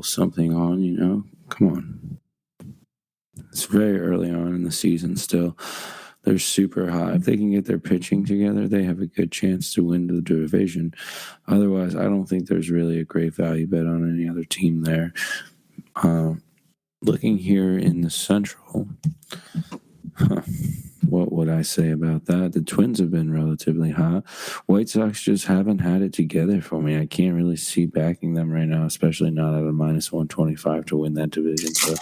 little something on, you know? Come on. It's very early on in the season still. They're super high. If they can get their pitching together, they have a good chance to win the division. Otherwise, I don't think there's really a great value bet on any other team there. Looking here in the Central, what would I say about that? The Twins have been relatively hot. White Sox just haven't had it together for me. I can't really see backing them right now, especially not at a minus 125 to win that division. So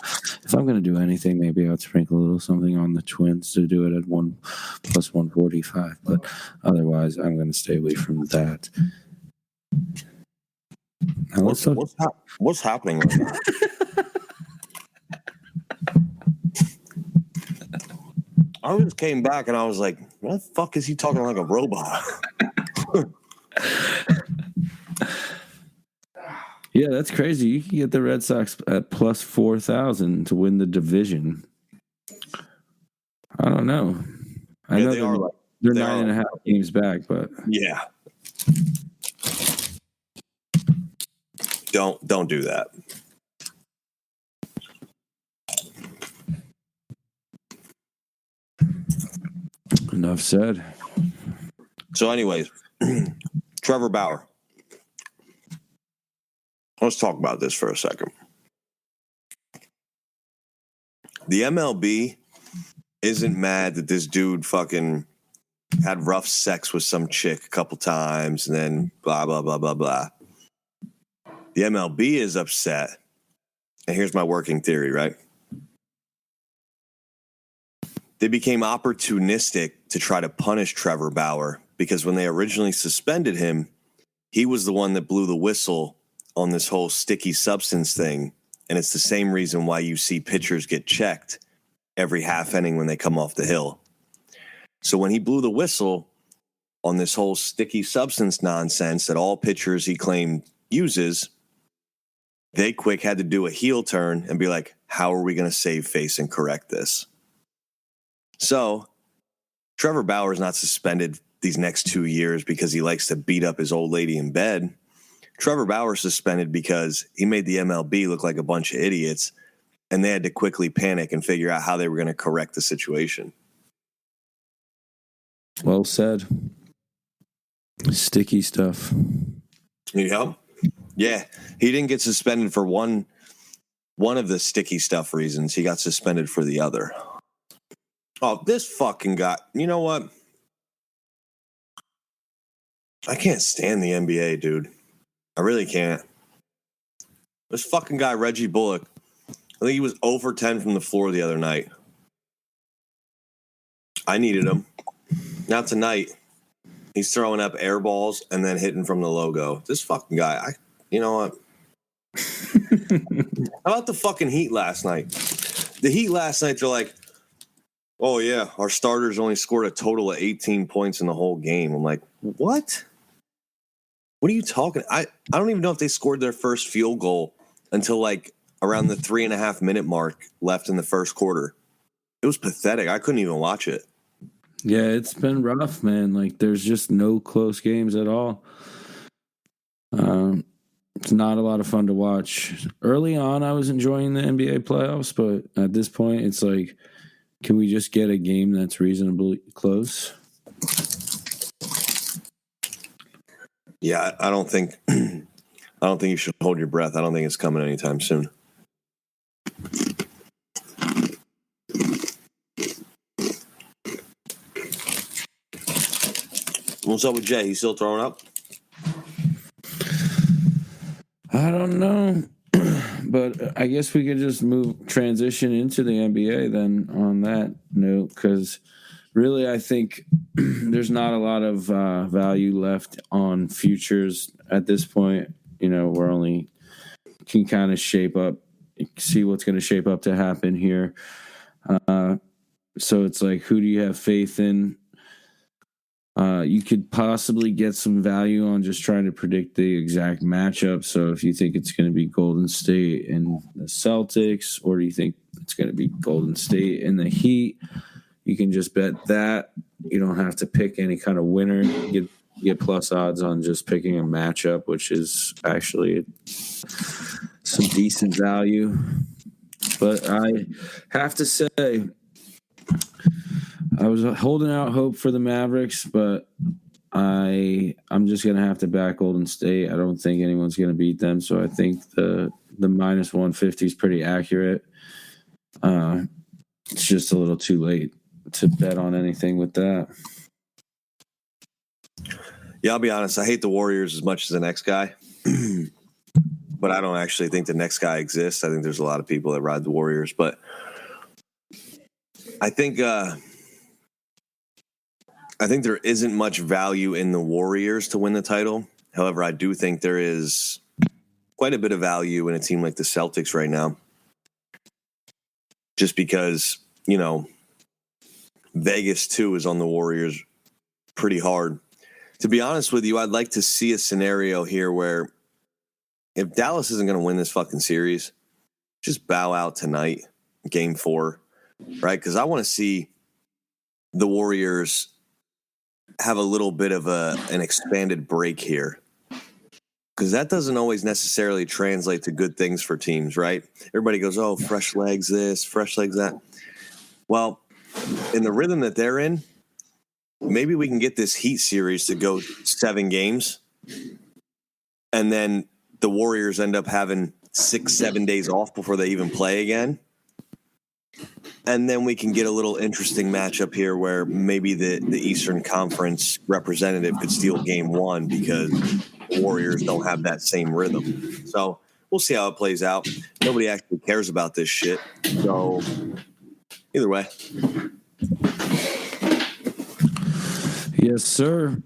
if I'm going to do anything, maybe I'll sprinkle a little something on the Twins to do it at 1 plus 145. But otherwise, I'm going to stay away from that. Now, what's happening right now? I just came back and I was like, what the fuck is he talking like a robot? Yeah, that's crazy. You can get the Red Sox at plus 4,000 to win the division. I don't know. I know they're 9.5 games back, but yeah. Don't do that. Enough said. So anyways, Trevor Bauer. Let's talk about this for a second. The MLB isn't mad that this dude fucking had rough sex with some chick a couple times and then blah, blah, blah, blah, blah. The MLB is upset. And here's my working theory, right? They became opportunistic to try to punish Trevor Bauer because when they originally suspended him, he was the one that blew the whistle on this whole sticky substance thing. And it's the same reason why you see pitchers get checked every half inning when they come off the hill. So when he blew the whistle on this whole sticky substance nonsense that all pitchers he claimed uses, they quick had to do a heel turn and be like, how are we going to save face and correct this? So Trevor Bauer is not suspended these next 2 years because he likes to beat up his old lady in bed. Trevor Bauer is suspended because he made the MLB look like a bunch of idiots, and they had to quickly panic and figure out how they were going to correct the situation. Well said. Sticky stuff. Yeah. Yeah. He didn't get suspended for one of the sticky stuff reasons. He got suspended for the other. Oh, this fucking guy. You know what? I can't stand the NBA, dude. I really can't. This fucking guy, Reggie Bullock, I think he was 0 for 10 from the floor the other night. I needed him. Now tonight, he's throwing up air balls and then hitting from the logo. This fucking guy, you know what? How about the fucking Heat last night? The Heat last night, they're like, oh, yeah, our starters only scored a total of 18 points in the whole game. I'm like, what? What are you talking? I don't even know if they scored their first field goal until like around the 3.5 minute mark left in the first quarter. It was pathetic. I couldn't even watch it. Yeah, it's been rough, man. Like, there's just no close games at all. It's not a lot of fun to watch. Early on, I was enjoying the NBA playoffs, but at this point, it's like, can we just get a game that's reasonably close? Yeah, I don't think you should hold your breath. I don't think it's coming anytime soon. What's up with Jay? He's still throwing up? I don't know. But I guess we could just transition into the NBA then on that note, because really I think there's not a lot of value left on futures at this point. You know, we're only can kind of see what's going to shape up to happen here. So it's like, who do you have faith in? You could possibly get some value on just trying to predict the exact matchup. So if you think it's going to be Golden State and the Celtics, or do you think it's going to be Golden State and the Heat, you can just bet that. You don't have to pick any kind of winner. You get plus odds on just picking a matchup, which is actually some decent value. But I have to say, I was holding out hope for the Mavericks, but I'm just gonna have to back Golden State. I don't think anyone's gonna beat them, so I think the minus 150 is pretty accurate. It's just a little too late to bet on anything with that. Yeah, I'll be honest. I hate the Warriors as much as the next guy, but I don't actually think the next guy exists. I think there's a lot of people that ride the Warriors, but I think there isn't much value in the Warriors to win the title. However, I do think there is quite a bit of value in a team like the Celtics right now. Just because, Vegas too is on the Warriors pretty hard. To be honest with you, I'd like to see a scenario here where if Dallas isn't going to win this fucking series, just bow out tonight, game 4, right? Because I want to see the Warriors have a little bit of an expanded break here, because that doesn't always necessarily translate to good things for teams, right? Everybody goes, oh, fresh legs this, fresh legs that. Well, in the rhythm that they're in, maybe we can get this Heat series to go 7 games, and then the Warriors end up having 6-7 days off before they even play again. And then we can get a little interesting matchup here where maybe the Eastern Conference representative could steal game 1 because the Warriors don't have that same rhythm. So we'll see how it plays out. Nobody actually cares about this shit. So either way. Yes, sir.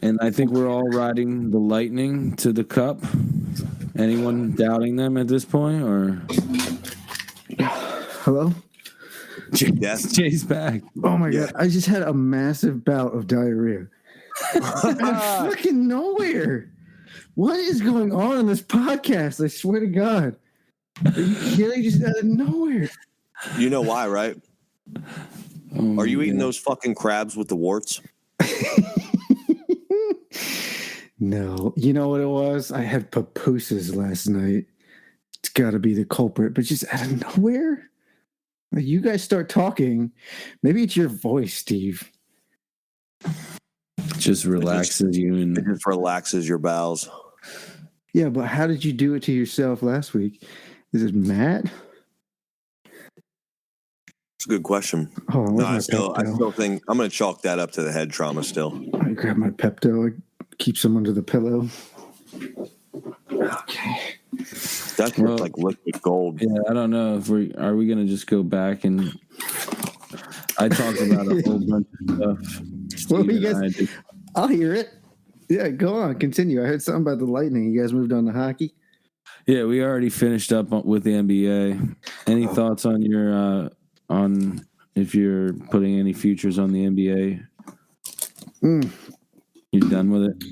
And I think we're all riding the Lightning to the cup. Anyone doubting them at this point? Or hello? Yes. Jay's back. Oh my God. I just had a massive bout of diarrhea. Out of fucking nowhere. What is going on this podcast? I swear to God. Are you kidding? Just out of nowhere. You know why, right? Are you eating those fucking crabs with the warts? No. You know what it was? I had pupusas last night. It's got to be the culprit, but just out of nowhere. You guys start talking. Maybe it's your voice, Steve. Just relaxes you. It just relaxes your bowels. Yeah, but how did you do it to yourself last week? Is it Matt? It's a good question. Oh, No, I still think I'm going to chalk that up to the head trauma still. I grab my Pepto. I keep some under the pillow. Okay. That's like liquid gold. Yeah, I don't know if we going to just go back and I talked about a whole bunch of stuff. Well, you guys, I'll hear it. Yeah, go on, continue. I heard something about the Lightning. You guys moved on to hockey. Yeah, we already finished up with the NBA. Any thoughts on your on if you're putting any futures on the NBA? You done with it?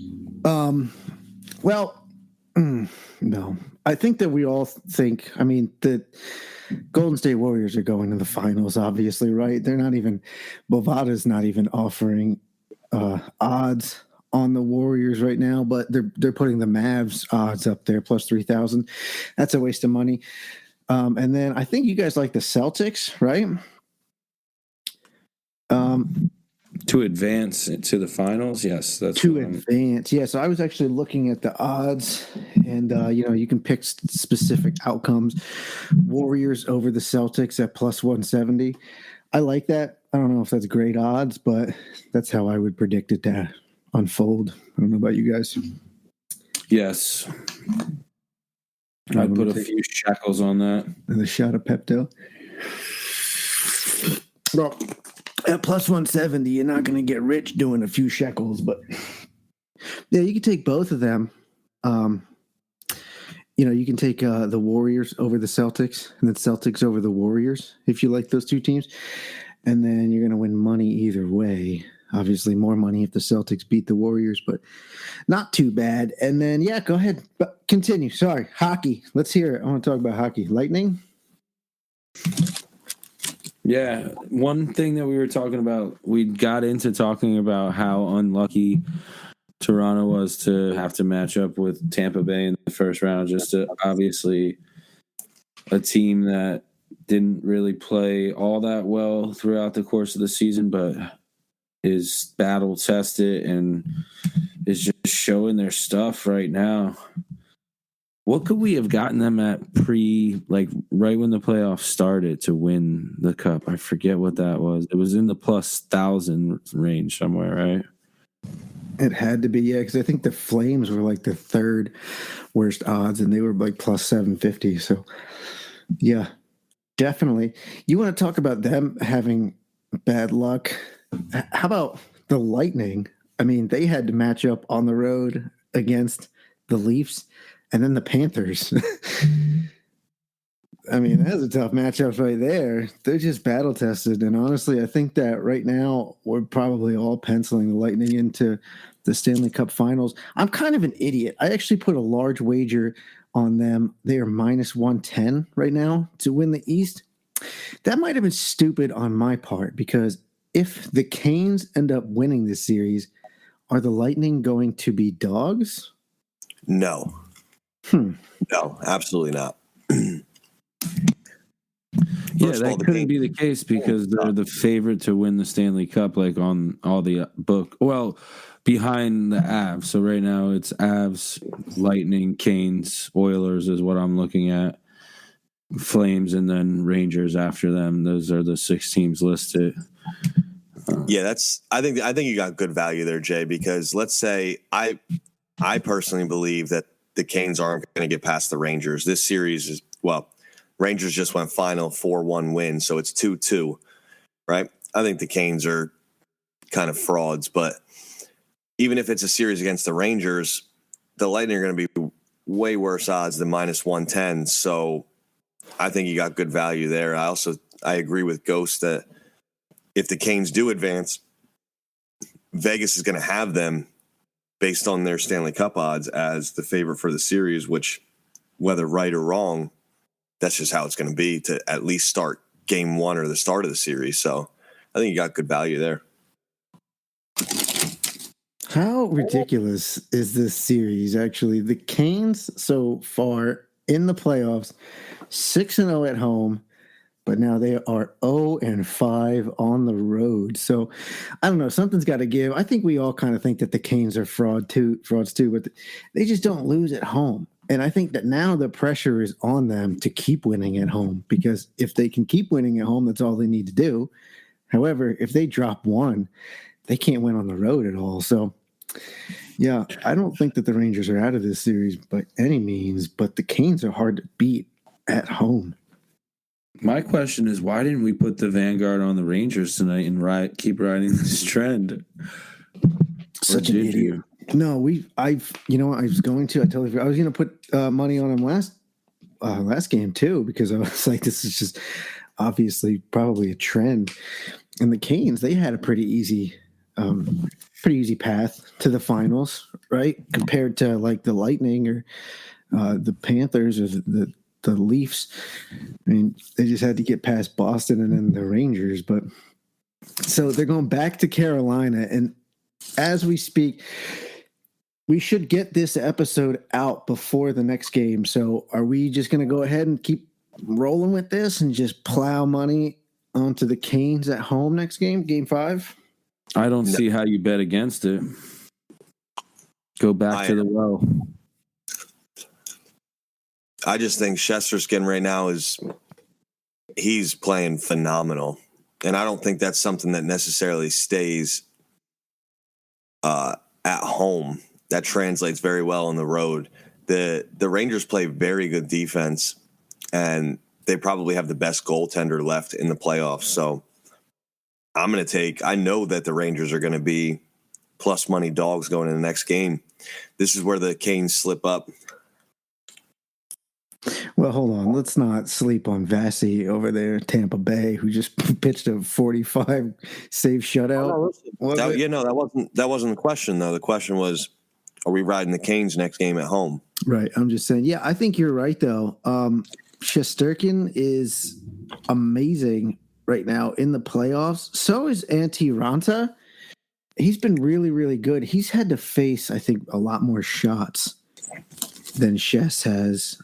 Well, no. I think that we all think, the Golden State Warriors are going to the finals, obviously, right? They're not even, Bovada's not even offering odds on the Warriors right now, but they're putting the Mavs odds up there, plus 3,000. That's a waste of money. And then I think you guys like the Celtics, right? To advance to the finals, yes. That's to advance. Yeah, so I was actually looking at the odds, and you can pick specific outcomes. Warriors over the Celtics at plus 170. I like that. I don't know if that's great odds, but that's how I would predict it to unfold. I don't know about you guys. Yes. I'd put a few shekels on that. And a shot of Pepto. Well, at plus 170, you're not going to get rich doing a few shekels, but yeah, you can take both of them. You can take the Warriors over the Celtics and then Celtics over the Warriors if you like those two teams. And then you're going to win money either way. Obviously, more money if the Celtics beat the Warriors, but not too bad. And then, yeah, go ahead. But continue. Sorry. Hockey. Let's hear it. I want to talk about hockey. Lightning? Yeah. One thing that we were talking about, we got into talking about how unlucky Toronto was to have to match up with Tampa Bay in the first round. Just obviously a team that didn't really play all that well throughout the course of the season, but is battle tested and is just showing their stuff right now. What could we have gotten them at right when the playoffs started to win the cup? I forget what that was. It was in the plus 1,000 range somewhere, right? It had to be, yeah, because I think the Flames were like the third worst odds, and they were like plus 750. So, yeah, definitely. You want to talk about them having bad luck? How about the Lightning? I mean, they had to match up on the road against the Leafs and then the Panthers. I mean, that's a tough matchup right there. They're just battle tested. And honestly, I think that right now we're probably all penciling the Lightning into the Stanley Cup Finals. I'm kind of an idiot. I actually put a large wager on them. They are minus 110 right now to win the East. That might have been stupid on my part because if the Canes end up winning this series, are the Lightning going to be dogs? No. No, absolutely not. Yeah, that couldn't be the case because they're the favorite to win the Stanley Cup, like on all the book. Well, behind the Avs. So right now it's Avs, Lightning, Canes, Oilers is what I'm looking at. Flames and then Rangers after them. Those are the 6 teams listed. Yeah, I think you got good value there, Jay, because let's say I personally believe that the Canes aren't going to get past the Rangers. This series is, well, Rangers just went final 4-1 win, so it's 2-2, right? I think the Canes are kind of frauds, but even if it's a series against the Rangers, the Lightning are going to be way worse odds than minus 110. So I think you got good value there. I agree with Ghost that if the Canes do advance, Vegas is going to have them based on their Stanley Cup odds as the favorite for the series, which, whether right or wrong, that's just how it's going to be to at least start game 1 or the start of the series. So I think you got good value there. How ridiculous is this series, actually? The Canes so far in the playoffs, 6-0 at home, but now they are 0-5 on the road. So I don't know. Something's got to give. I think we all kind of think that the Canes are frauds too, but they just don't lose at home. And I think that now the pressure is on them to keep winning at home because if they can keep winning at home, that's all they need to do. However, if they drop one, they can't win on the road at all. So, yeah, I don't think that the Rangers are out of this series by any means, but the Canes are hard to beat at home. My question is, why didn't we put the Vanguard on the Rangers tonight and keep riding this trend? Such an idiot. No, I was going to put money on them last game too, because I was like, this is just obviously probably a trend. And the Canes, they had a pretty easy path to the finals, right? Compared to like the Lightning or the Panthers or the Leafs. I mean, they just had to get past Boston and then the Rangers. But so they're going back to Carolina, and as we speak, we should get this episode out before the next game. So are we just going to go ahead and keep rolling with this and just plow money onto the Canes at home next game, game 5? I don't see how you bet against it. Go back to the well. I just think Shesterkin right now he's playing phenomenal. And I don't think that's something that necessarily stays at home. That translates very well on the road. The Rangers play very good defense, and they probably have the best goaltender left in the playoffs. So I know that the Rangers are going to be plus money dogs going in the next game. This is where the Canes slip up. Well, hold on. Let's not sleep on Vasi over there, Tampa Bay, who just pitched a 45 save shutout. That wasn't the question, though. The question was, are we riding the Canes next game at home? Right. I'm just saying. Yeah, I think you're right, though. Shesterkin is amazing right now in the playoffs. So is Antti Ranta. he's been really, really good. He's had to face, I think, a lot more shots than Chess has.